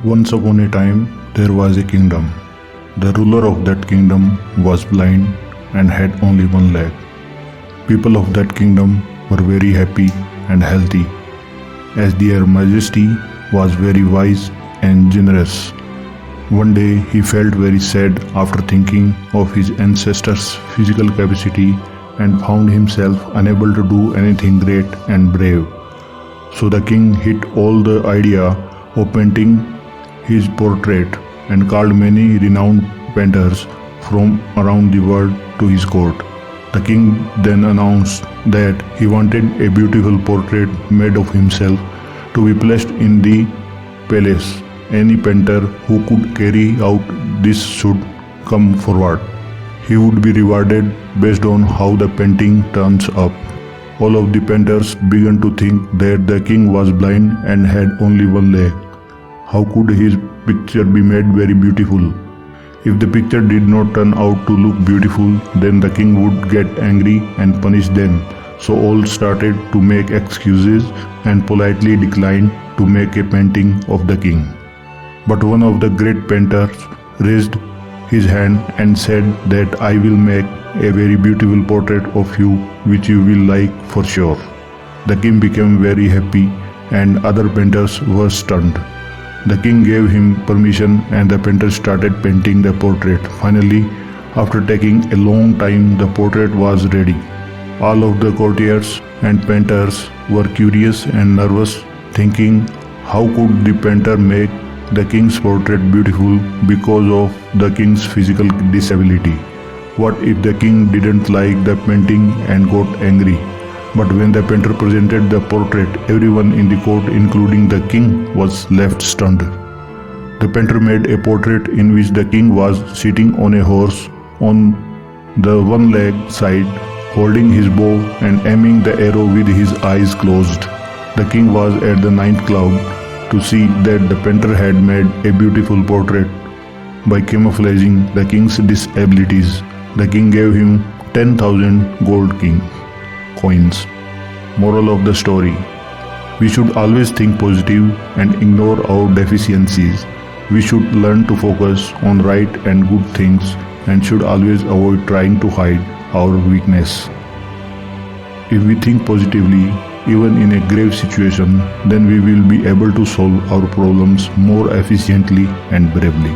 Once upon a time, there was a kingdom. The ruler of that kingdom was blind and had only one leg. People of that kingdom were very happy and healthy, as their majesty was very wise and generous. One day he felt very sad after thinking of his ancestors' physical capacity and found himself unable to do anything great and brave. So the king hit all the idea of painting his portrait and called many renowned painters from around the world to his court. The king then announced that he wanted a beautiful portrait made of himself to be placed in the palace. Any painter who could carry out this should come forward. He would be rewarded based on how the painting turns up. All of the painters began to think that the king was blind and had only one leg. How could his picture be made very beautiful? If the picture did not turn out to look beautiful, then the king would get angry and punish them. So all started to make excuses and politely declined to make a painting of the king. But one of the great painters raised his hand and said that I will make a very beautiful portrait of you which you will like for sure. The king became very happy and other painters were stunned. The king gave him permission and the painter started painting the portrait. Finally, after taking a long time, the portrait was ready. All of the courtiers and painters were curious and nervous, thinking how could the painter make the king's portrait beautiful because of the king's physical disability. What if the king didn't like the painting and got angry? But when the painter presented the portrait, everyone in the court, including the king, was left stunned. The painter made a portrait in which the king was sitting on a horse on the one leg side, holding his bow and aiming the arrow with his eyes closed. The king was at the ninth cloud to see that the painter had made a beautiful portrait by camouflaging the king's disabilities. The king gave him 10,000 gold coins. Moral of the story: we should always think positive and ignore our deficiencies. We should learn to focus on right and good things and should always avoid trying to hide our weakness. If we think positively, even in a grave situation, then we will be able to solve our problems more efficiently and bravely.